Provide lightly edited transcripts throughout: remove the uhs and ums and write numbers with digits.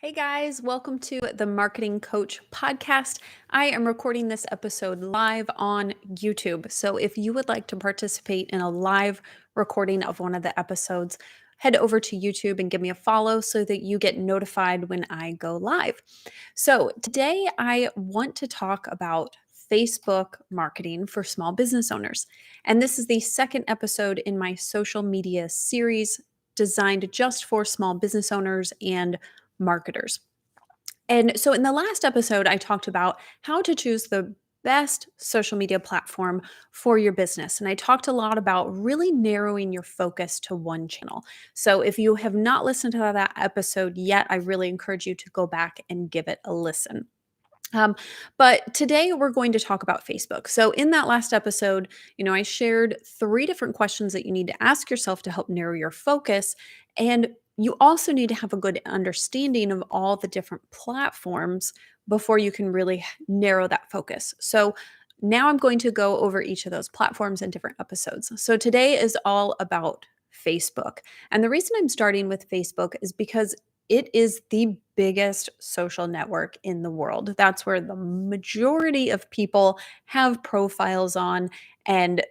Hey guys, welcome to the Marketing Coach podcast. I am recording this episode live on YouTube. So if you would like to participate in a live recording of one of the episodes, head over to YouTube and give me a follow so that you get notified when I go live. So today I want to talk about Facebook marketing for small business owners. And this is the second episode in my social media series designed just for small business owners and marketers. And so in the last episode, I talked about how to choose the best social media platform for your business. And I talked a lot about really narrowing your focus to one channel. So if you have not listened to that episode yet, I really encourage you to go back and give it a listen. Um, but today we're going to talk about Facebook. So in that last episode, I shared three different questions that you need to ask yourself to help narrow your focus. And you also need to have a good understanding of all the different platforms before you can really narrow that focus. So now I'm going to go over each of those platforms in different episodes. So today is all about Facebook. And the reason I'm starting with Facebook is because it is the biggest social network in the world. That's where the majority of people have profiles on, and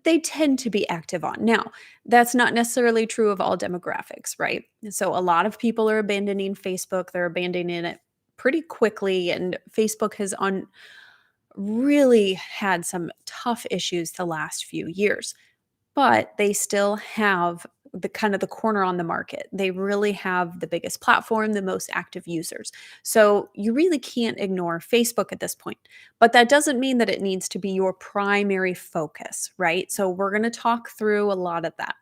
they tend to be active on. Now, that's not necessarily true of all demographics, right? So a lot of people are abandoning Facebook, they're abandoning it pretty quickly, and Facebook has on really had some tough issues the last few years, but they still have the kind of the corner on the market. They really have the biggest platform, the most active users. So you really can't ignore Facebook at this point. But that doesn't mean that it needs to be your primary focus, right? So we're going to talk through a lot of that.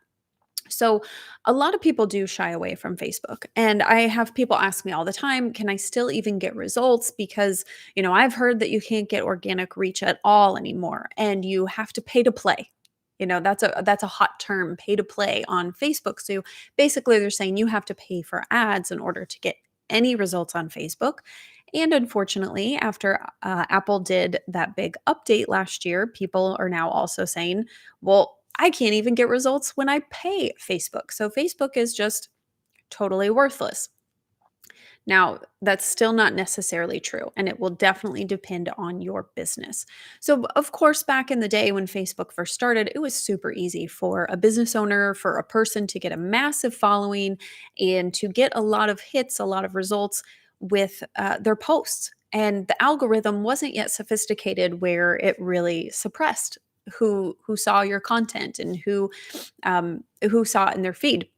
So, a lot of people do shy away from Facebook. And I have people ask me all the time, can I still even get results? Because, I've heard that you can't get organic reach at all anymore and you have to pay to play. That's a hot term, pay to play on Facebook. So basically they're saying you have to pay for ads in order to get any results on Facebook. And unfortunately, after Apple did that big update last year, people are now also saying, well, I can't even get results when I pay Facebook. So Facebook is just totally worthless. Now, that's still not necessarily true, and it will definitely depend on your business. So, of course, back in the day when Facebook first started, it was super easy for a business owner, for a person to get a massive following and to get a lot of hits, a lot of results with their posts. And the algorithm wasn't yet sophisticated where it really suppressed who saw your content and who saw it in their feed.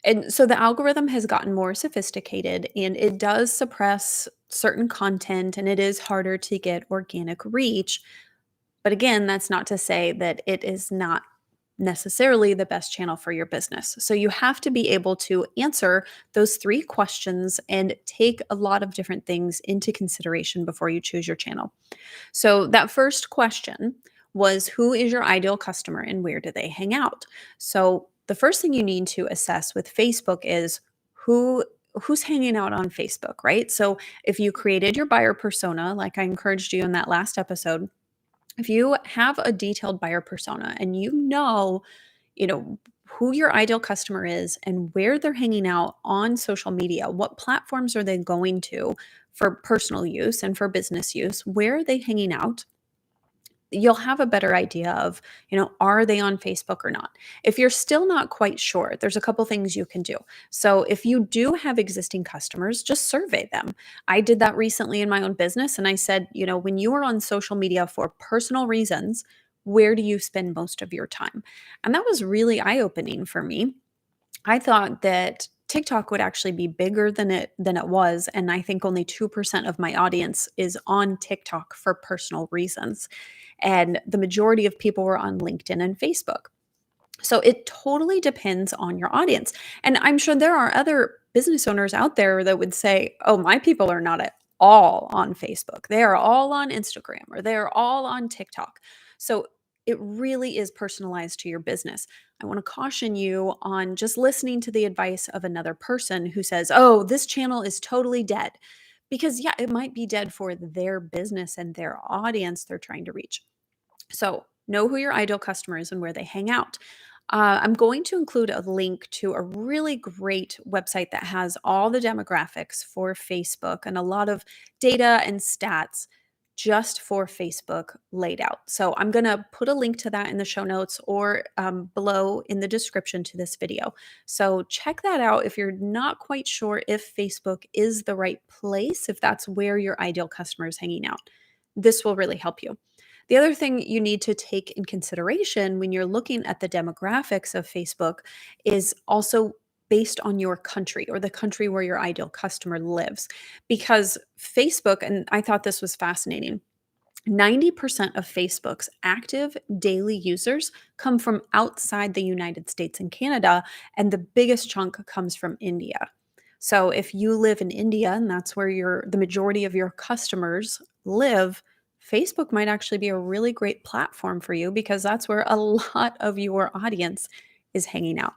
And so the algorithm has gotten more sophisticated and it does suppress certain content and it is harder to get organic reach. But again, that's not to say that it is not necessarily the best channel for your business. So you have to be able to answer those three questions and take a lot of different things into consideration before you choose your channel. So that first question was, who is your ideal customer and where do they hang out? So the first thing you need to assess with Facebook is who's hanging out on Facebook, right? So if you created your buyer persona, like I encouraged you in that last episode, if you have a detailed buyer persona and you know who your ideal customer is and where they're hanging out on social media, what platforms are they going to for personal use and for business use, where are they hanging out, you'll have a better idea of, are they on Facebook or not? If you're still not quite sure, there's a couple things you can do. So if you do have existing customers, just survey them. I did that recently in my own business and I said, when you are on social media for personal reasons, where do you spend most of your time? And that was really eye-opening for me. I thought that TikTok would actually be bigger than it was, and I think only 2% of my audience is on TikTok for personal reasons. And the majority of people were on LinkedIn and Facebook. So it totally depends on your audience. And I'm sure there are other business owners out there that would say, "Oh, my people are not at all on Facebook. They are all on Instagram or they're all on TikTok." So it really is personalized to your business. I want to caution you on just listening to the advice of another person who says, "Oh, this channel is totally dead." Because yeah, it might be dead for their business and their audience they're trying to reach. So, know who your ideal customer is and where they hang out. I'm going to include a link to a really great website that has all the demographics for Facebook and a lot of data and stats just for Facebook laid out. So I'm going to put a link to that in the show notes or below in the description to this video. So check that out if you're not quite sure if Facebook is the right place, if that's where your ideal customer is hanging out. This will really help you. The other thing you need to take in consideration when you're looking at the demographics of Facebook is also based on your country or the country where your ideal customer lives. Because Facebook, and I thought this was fascinating, 90% of Facebook's active daily users come from outside the United States and Canada, and the biggest chunk comes from India. So if you live in India and that's where the majority of your customers live, Facebook might actually be a really great platform for you because that's where a lot of your audience is hanging out.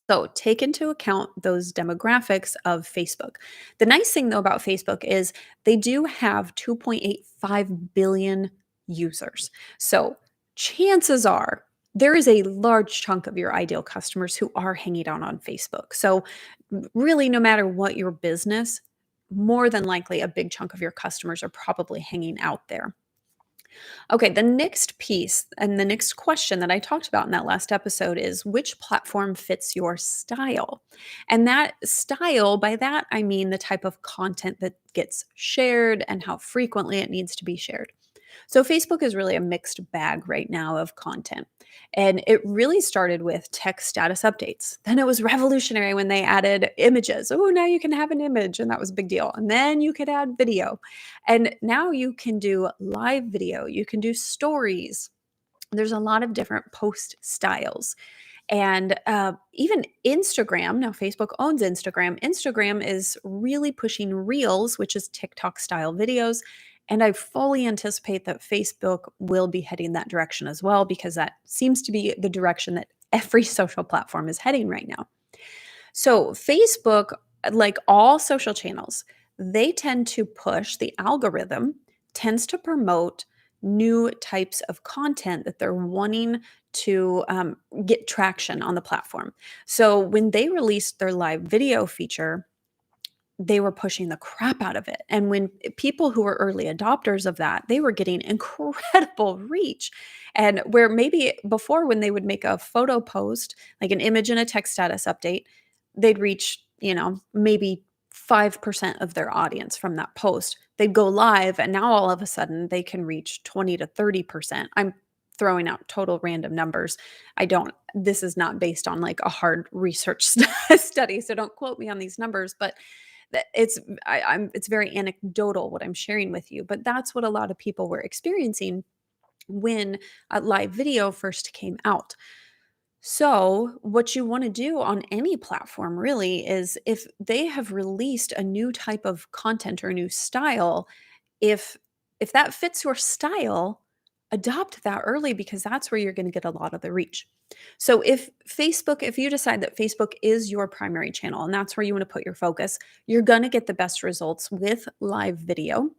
So take into account those demographics of Facebook. The nice thing though about Facebook is they do have 2.85 billion users. So chances are there is a large chunk of your ideal customers who are hanging out on Facebook. So really, no matter what your business, more than likely a big chunk of your customers are probably hanging out there. Okay, the next piece and the next question that I talked about in that last episode is which platform fits your style? And that style, by that I mean the type of content that gets shared and how frequently it needs to be shared. So Facebook is really a mixed bag right now of content. And it really started with text status updates. Then it was revolutionary when they added images. Oh, now you can have an image, and that was a big deal. And then you could add video. And now you can do live video, you can do stories. There's a lot of different post styles. And even Instagram, now Facebook owns Instagram. Instagram is really pushing Reels, which is TikTok style videos. And I fully anticipate that Facebook will be heading that direction as well, because that seems to be the direction that every social platform is heading right now. So, Facebook, like all social channels, they tend to push the algorithm, tends to promote new types of content that they're wanting to get traction on the platform. So, when they released their live video feature, they were pushing the crap out of it. And when people who were early adopters of that, they were getting incredible reach. And where maybe before, when they would make a photo post, like an image and a text status update, they'd reach, maybe 5% of their audience from that post. They'd go live, and now all of a sudden they can reach 20 to 30%. I'm throwing out total random numbers. This is not based on like a hard research study, so don't quote me on these numbers, but it's very anecdotal what I'm sharing with you, but that's what a lot of people were experiencing when live video first came out. So, what you want to do on any platform really is if they have released a new type of content or a new style, if if that fits your style, adopt that early because that's where you're going to get a lot of the reach. So if you decide that Facebook is your primary channel and that's where you want to put your focus, you're going to get the best results with live video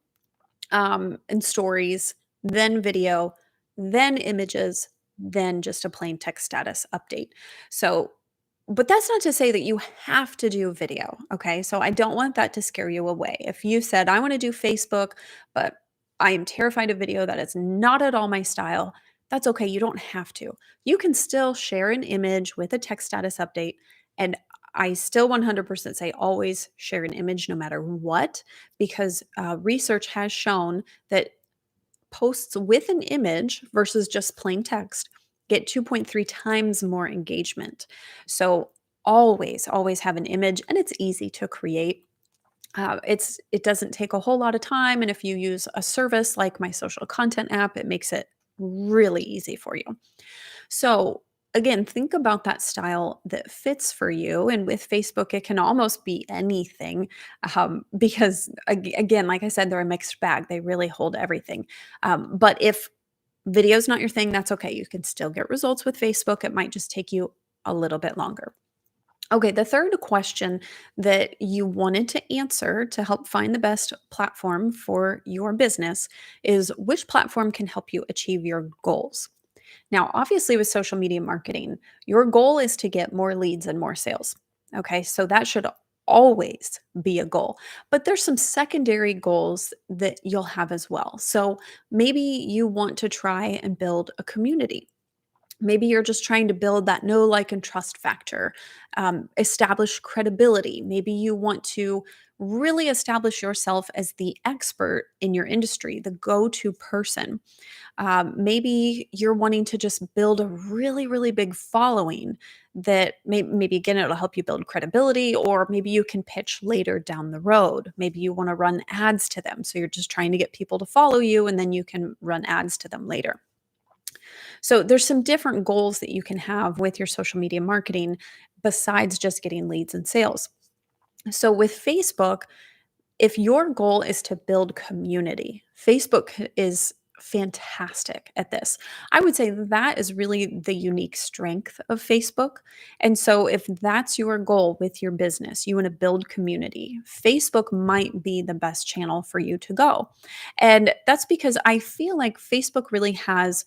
and stories, then video, then images, then just a plain text status update. So, but that's not to say that you have to do video. Okay. So I don't want that to scare you away. If you said, I want to do Facebook, but I am terrified of video, that is not at all my style, that's okay. You don't have to. You can still share an image with a text status update. And I still 100% say always share an image no matter what, because research has shown that posts with an image versus just plain text get 2.3 times more engagement. So always have an image, and it's easy to create. It doesn't take a whole lot of time, and if you use a service like my social content app, it makes it really easy for you. So, again, think about that style that fits for you. And with Facebook, it can almost be anything because, again, like I said, they're a mixed bag. They really hold everything. But if video's not your thing, that's okay. You can still get results with Facebook. It might just take you a little bit longer. Okay, the third question that you wanted to answer to help find the best platform for your business is which platform can help you achieve your goals? Now, obviously, with social media marketing, your goal is to get more leads and more sales. Okay, so that should always be a goal. But there's some secondary goals that you'll have as well. So maybe you want to try and build a community. Maybe you're just trying to build that know, like, and trust factor, establish credibility. Maybe you want to really establish yourself as the expert in your industry, the go to person. Maybe you're wanting to just build a really, really big following that maybe again, it'll help you build credibility, or maybe you can pitch later down the road. Maybe you want to run ads to them. So you're just trying to get people to follow you and then you can run ads to them later. So there's some different goals that you can have with your social media marketing besides just getting leads and sales. So with Facebook, if your goal is to build community, Facebook is fantastic at this. I would say that is really the unique strength of Facebook. And so, if that's your goal with your business, you want to build community, Facebook might be the best channel for you to go. And that's because I feel like Facebook really has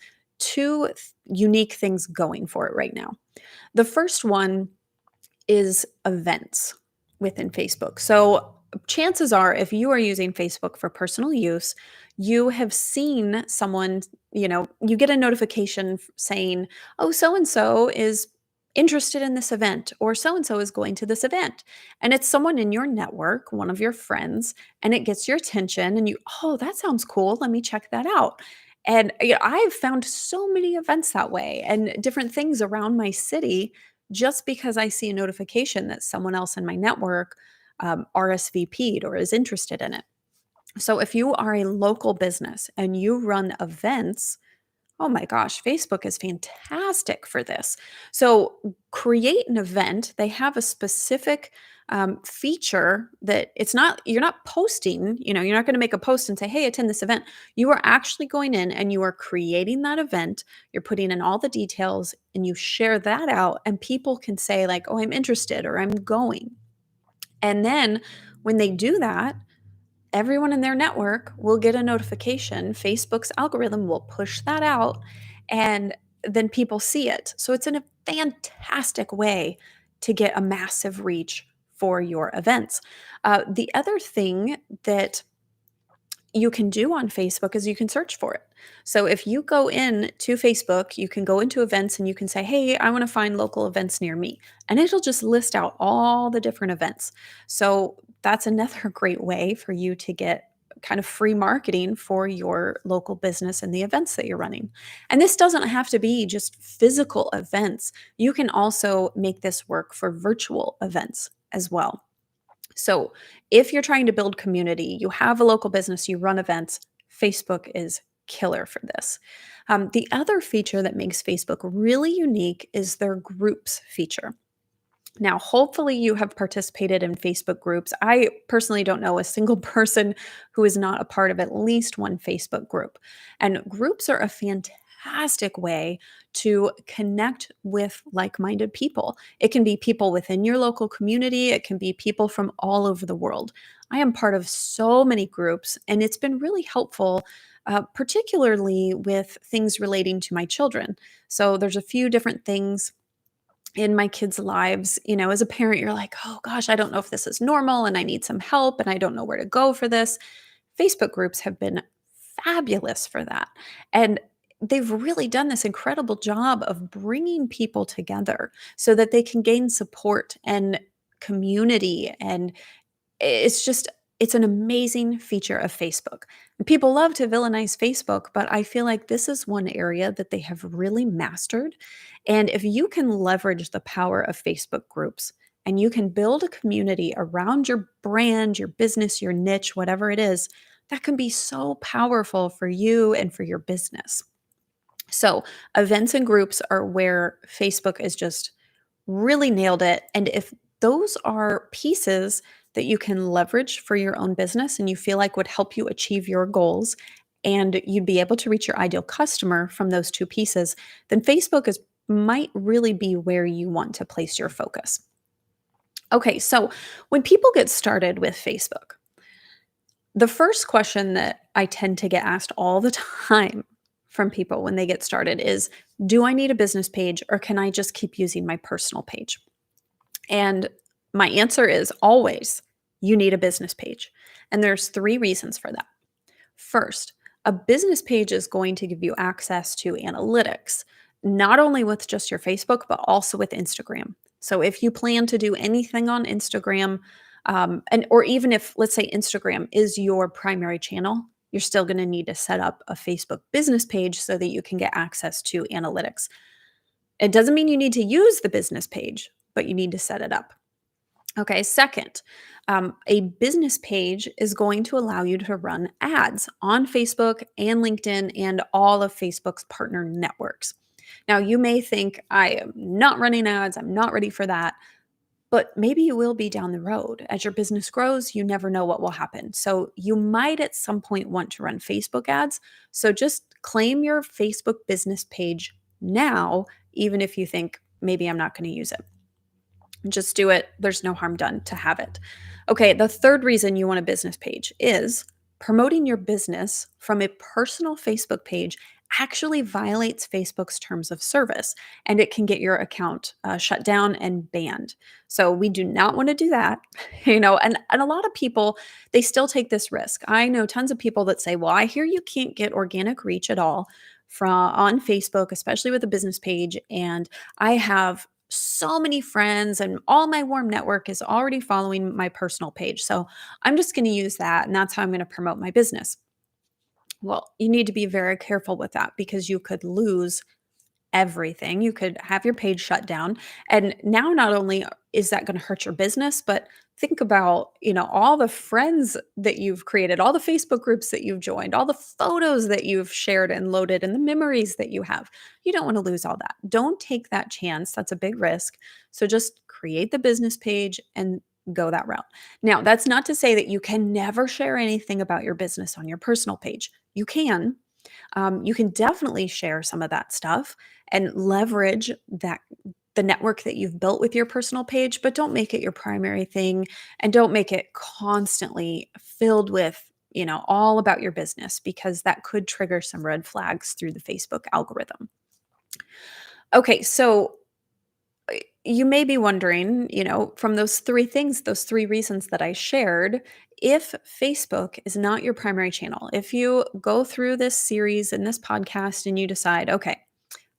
unique things going for it right now. The first one is events within Facebook. So, chances are, if you are using Facebook for personal use, you have seen someone, you get a notification saying, oh, so and so is interested in this event, or so and so is going to this event. And it's someone in your network, one of your friends, and it gets your attention, and oh, that sounds cool. Let me check that out. And I've found so many events that way and different things around my city just because I see a notification that someone else in my network RSVP'd or is interested in it. So if you are a local business and you run events, oh my gosh, Facebook is fantastic for this. So create an event. They have a specific feature that you're not posting, you're not going to make a post and say, hey, attend this event. You are actually going in and you are creating that event. You're putting in all the details and you share that out, and people can say, like, oh, I'm interested or I'm going. And then when they do that, everyone in their network will get a notification. Facebook's algorithm will push that out, and then people see it. So it's in a fantastic way to get a massive reach for your events. The other thing that you can do on Facebook is you can search for it. So if you go in to Facebook, you can go into events and you can say, hey, I want to find local events near me. And it'll just list out all the different events. So that's another great way for you to get kind of free marketing for your local business and the events that you're running. And this doesn't have to be just physical events. You can also make this work for virtual events as well. So, if you're trying to build community, you have a local business, you run events, Facebook is killer for this. The other feature that makes Facebook really unique is their groups feature. Now, hopefully, you have participated in Facebook groups. I personally don't know a single person who is not a part of at least one Facebook group. And groups are a fantastic way to connect with like minded people. It can be people within your local community, it can be people from all over the world. I am part of so many groups, and it's been really helpful. Particularly with things relating to my children. So, there's a few different things in my kids' lives. As a parent, you're like, oh gosh, I don't know if this is normal and I need some help and I don't know where to go for this. Facebook groups have been fabulous for that. And they've really done this incredible job of bringing people together so that they can gain support and community. And it's an amazing feature of Facebook. And people love to villainize Facebook, but I feel like this is one area that they have really mastered. And if you can leverage the power of Facebook groups and you can build a community around your brand, your business, your niche, whatever it is, that can be so powerful for you and for your business. So, events and groups are where Facebook is just really nailed it. And if those are pieces that you can leverage for your own business and you feel like would help you achieve your goals, and you'd be able to reach your ideal customer from those two pieces, then Facebook is might really be where you want to place your focus. Okay, so when people get started with Facebook, the first question that I tend to get asked all the time from people when they get started is, do I need a business page or can I just keep using my personal page? And my answer is always, you need a business page. And there's 3 reasons for that. First, a business page is going to give you access to analytics, not only with just your Facebook, but also with Instagram. So if you plan to do anything on Instagram, and or even if, let's say, Instagram is your primary channel, you're still going to need to set up a Facebook business page so that you can get access to analytics. It doesn't mean you need to use the business page, but you need to set it up. Okay, second, a business page is going to allow you to run ads on Facebook and LinkedIn and all of Facebook's partner networks. Now, you may think, I am not running ads, I'm not ready for that, but maybe you will be down the road. As your business grows, you never know what will happen. So, you might at some point want to run Facebook ads. So, just claim your Facebook business page now, even if you think maybe I'm not going to use it. Just do it. There's no harm done to have it. Okay, the third reason you want a business page is promoting your business from a personal Facebook page actually violates Facebook's terms of service and it can get your account shut down and banned. So we do not want to do that, and a lot of people, they still take this risk. I know tons of people that say, well, I hear you can't get organic reach at all from on Facebook, especially with a business page. And I have so many friends and all my warm network is already following my personal page. So I'm just going to use that and that's how I'm going to promote my business. Well, you need to be very careful with that because you could lose everything. You could have your page shut down. And now not only is that going to hurt your business, but think about, all the friends that you've created, all the Facebook groups that you've joined, all the photos that you've shared and loaded and the memories that you have. You don't want to lose all that. Don't take that chance. That's a big risk. So just create the business page and go that route. Now, that's not to say that you can never share anything about your business on your personal page. You can definitely share some of that stuff and leverage the network that you've built with your personal page, but don't make it your primary thing and don't make it constantly filled with, all about your business because that could trigger some red flags through the Facebook algorithm. Okay, so you may be wondering, from those 3 things, those 3 reasons that I shared, if Facebook is not your primary channel, if you go through this series and this podcast and you decide, okay,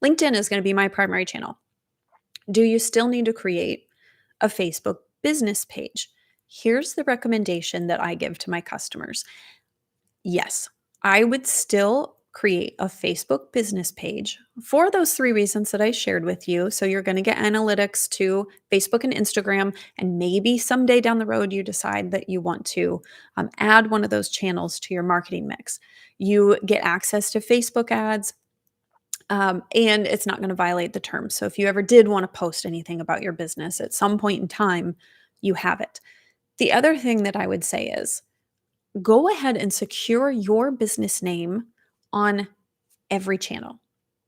LinkedIn is going to be my primary channel, do you still need to create a Facebook business page? Here's the recommendation that I give to my customers. Yes, I would still create a Facebook business page for those 3 reasons that I shared with you. So you're going to get analytics to Facebook and Instagram, and maybe someday down the road you decide that you want to add one of those channels to your marketing mix. You get access to Facebook ads, and it's not going to violate the terms. So if you ever did want to post anything about your business at some point in time, you have it. The other thing that I would say is, go ahead and secure your business name on every channel.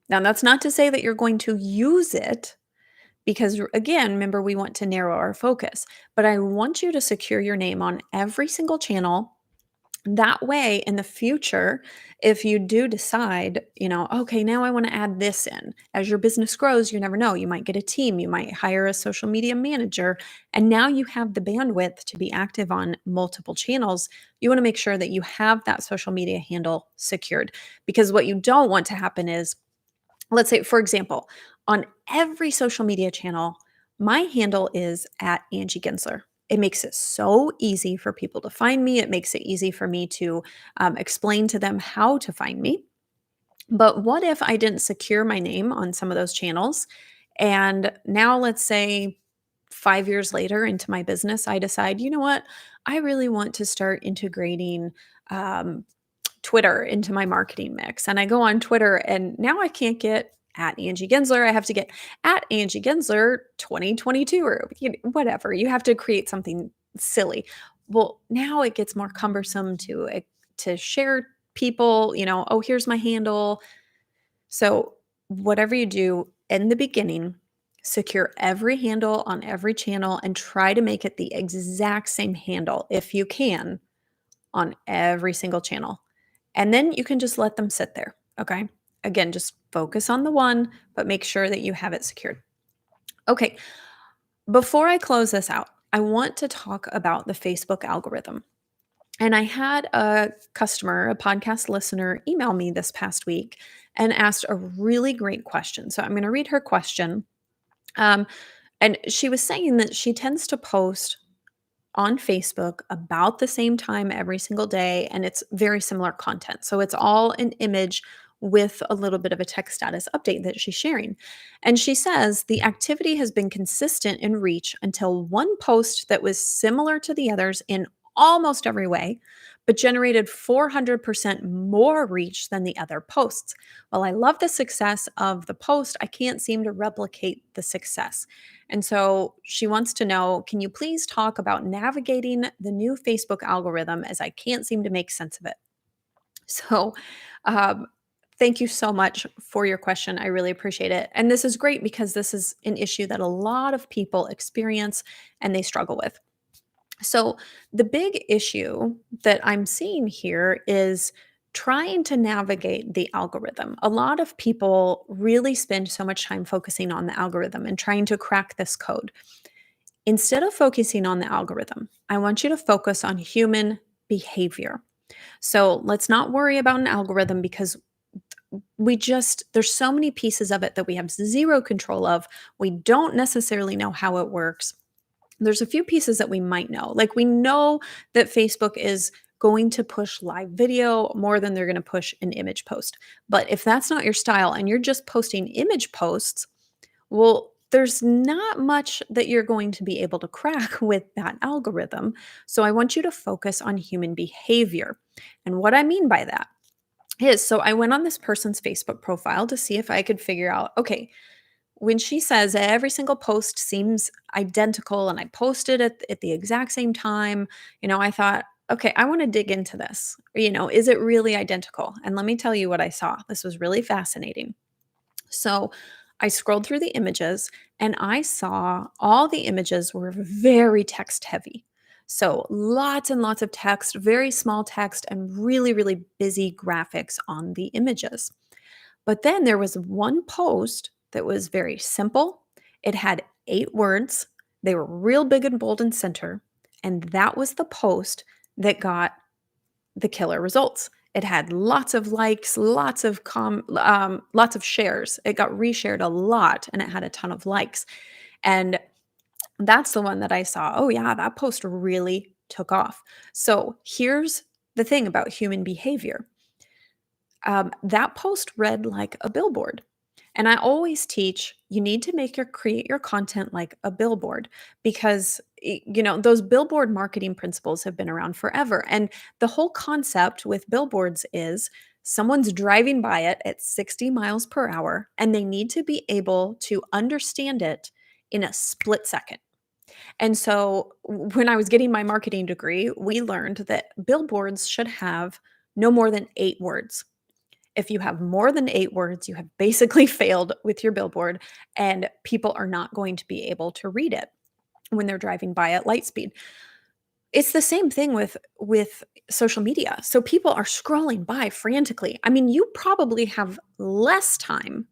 Now, that's not to say that you're going to use it because, again, remember, we want to narrow our focus, but I want you to secure your name on every single channel. That way, in the future, if you do decide, okay, now I want to add this in, as your business grows, you never know. You might get a team, you might hire a social media manager, and now you have the bandwidth to be active on multiple channels. You want to make sure that you have that social media handle secured because what you don't want to happen is, let's say, for example, on every social media channel, my handle is at Angie Gensler. It makes it so easy for people to find me. It makes it easy for me to explain to them how to find me. But what if I didn't secure my name on some of those channels? And now, let's say 5 years later into my business, I decide, you know what? I really want to start integrating Twitter into my marketing mix. And I go on Twitter and now I can't get at Angie Gensler. I have to get at Angie Gensler 2022 or whatever. You have to create something silly. Well, now it gets more cumbersome to share people, oh, here's my handle. So whatever you do in the beginning, secure every handle on every channel and try to make it the exact same handle if you can on every single channel. And then you can just let them sit there. Okay. again, just focus on the one, but make sure that you have it secured. Okay, before I close this out, I want to talk about the Facebook algorithm. And I had a customer, a podcast listener, email me this past week and asked a really great question. So I'm going to read her question. Um, and she was saying that she tends to post on Facebook about the same time every single day, and it's very similar content. So it's all an image with a little bit of a text status update that she's sharing. And she says the activity has been consistent in reach until one post that was similar to the others in almost every way, but generated 400% more reach than the other posts. Well, I love the success of the post. I can't seem to replicate the success. And so she wants to know, can you please talk about navigating the new Facebook algorithm as I can't seem to make sense of it? So, um, thank you so much for your question. I really appreciate it. And this is great because this is an issue that a lot of people experience and they struggle with. So, the big issue that I'm seeing here is trying to navigate the algorithm. A lot of people really spend so much time focusing on the algorithm and trying to crack this code. Instead of focusing on the algorithm, I want you to focus on human behavior. So, let's not worry about an algorithm because there's so many pieces of it that we have zero control of. We don't necessarily know how it works. There's a few pieces that we might know. Like we know that Facebook is going to push live video more than they're going to push an image post. But if that's not your style and you're just posting image posts, well, there's not much that you're going to be able to crack with that algorithm. So I want you to focus on human behavior. And what I mean by that is, so I went on this person's Facebook profile to see if I could figure out, okay, when she says every single post seems identical and I posted at the exact same time, I thought, okay, I want to dig into this. Is it really identical? And let me tell you what I saw. This was really fascinating. So I scrolled through the images and I saw all the images were very text heavy. So lots and lots of text, very small text, and really, really busy graphics on the images. But then there was one post that was very simple. It had 8 words. They were real big and bold and center. And that was the post that got the killer results. It had lots of likes, lots of shares. It got reshared a lot and it had a ton of likes. And that's the one that I saw. Oh, yeah, that post really took off. So here's the thing about human behavior. That post read like a billboard. And I always teach you need to create your content like a billboard because those billboard marketing principles have been around forever. And the whole concept with billboards is someone's driving by it at 60 miles per hour and they need to be able to understand it in a split second. And so when I was getting my marketing degree, we learned that billboards should have no more than 8 words. If you have more than 8 words, you have basically failed with your billboard, and people are not going to be able to read it when they're driving by at light speed. It's the same thing with social media. So people are scrolling by frantically. I mean, you probably have less time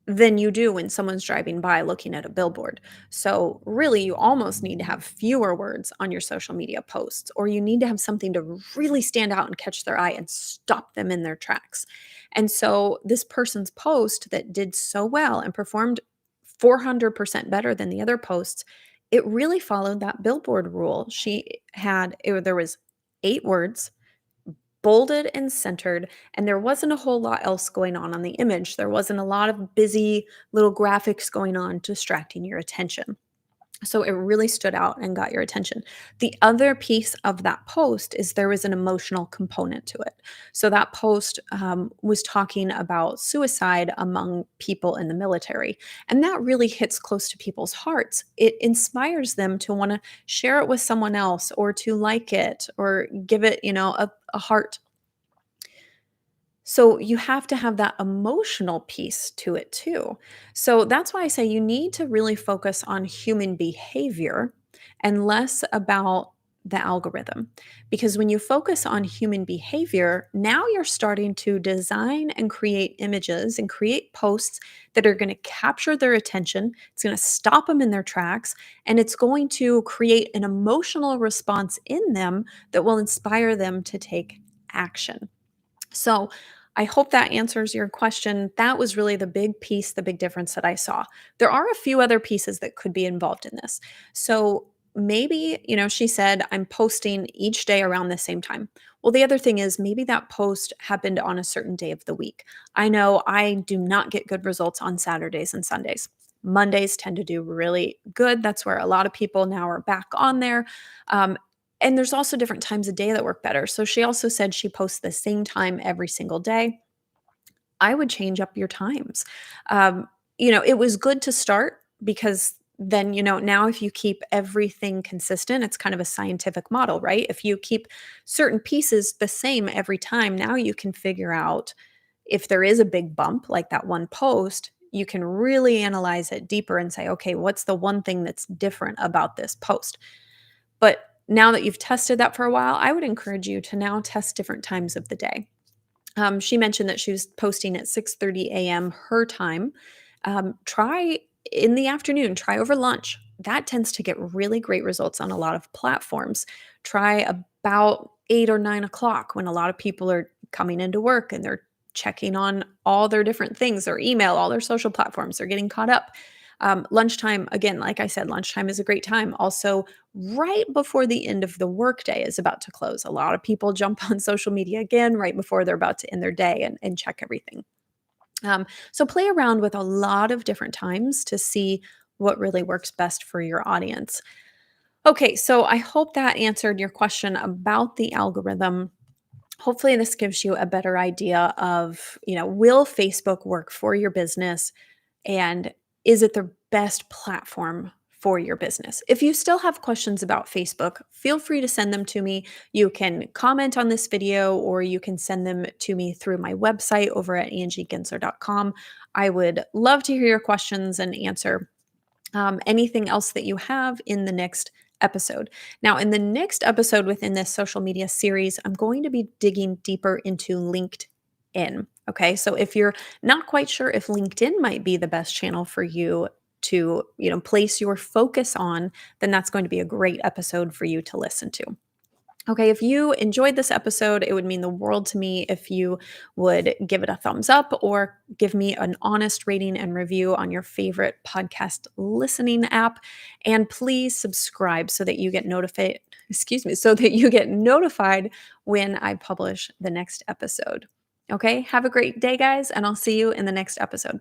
than you do when someone's driving by looking at a billboard. So, really, you almost need to have fewer words on your social media posts, or you need to have something to really stand out and catch their eye and stop them in their tracks. And so, this person's post that did so well and performed 400% better than the other posts, it really followed that billboard rule. There was 8 words, bolded and centered, and there wasn't a whole lot else going on the image. There wasn't a lot of busy little graphics going on distracting your attention. So it really stood out and got your attention. The other piece of that post is there was an emotional component to it. So that post was talking about suicide among people in the military. And that really hits close to people's hearts. It inspires them to want to share it with someone else or to like it or give it, a heart. So you have to have that emotional piece to it too. So that's why I say you need to really focus on human behavior and less about the algorithm. Because when you focus on human behavior, now you're starting to design and create images and create posts that are going to capture their attention. It's going to stop them in their tracks, and it's going to create an emotional response in them that will inspire them to take action. So I hope that answers your question. That was really the big piece, the big difference that I saw. There are a few other pieces that could be involved in this. So maybe, she said, I'm posting each day around the same time. Well, the other thing is maybe that post happened on a certain day of the week. I know I do not get good results on Saturdays and Sundays. Mondays tend to do really good. That's where a lot of people now are back on there. Um, and there's also different times of day that work better. So she also said she posts the same time every single day. I would change up your times. It was good to start because then, now if you keep everything consistent, it's kind of a scientific model, right? If you keep certain pieces the same every time, now you can figure out if there is a big bump like that one post, you can really analyze it deeper and say, okay, what's the one thing that's different about this post? But now that you've tested that for a while, I would encourage you to now test different times of the day. She mentioned that she was posting at 6:30 a.m. her time. Try in the afternoon, try over lunch. That tends to get really great results on a lot of platforms. Try about 8 or 9 o'clock when a lot of people are coming into work and they're checking on all their different things, their email, all their social platforms, they're getting caught up. Lunchtime, again, like I said, lunchtime is a great time. Also, right before the end of the workday is about to close. A lot of people jump on social media again right before they're about to end their day and check everything. So play around with a lot of different times to see what really works best for your audience. Okay, so I hope that answered your question about the algorithm. Hopefully, this gives you a better idea of, will Facebook work for your business? And is it the best platform for your business? If you still have questions about Facebook, feel free to send them to me. You can comment on this video or you can send them to me through my website over at angiegensler.com. I would love to hear your questions and answer anything else that you have in the next episode. Now, in the next episode within this social media series, I'm going to be digging deeper into LinkedIn. Okay, so if you're not quite sure if LinkedIn might be the best channel for you to, place your focus on, then that's going to be a great episode for you to listen to. Okay, if you enjoyed this episode, it would mean the world to me if you would give it a thumbs up or give me an honest rating and review on your favorite podcast listening app. And please subscribe so that you get notified, so that you get notified when I publish the next episode. Okay, have a great day, guys, and I'll see you in the next episode.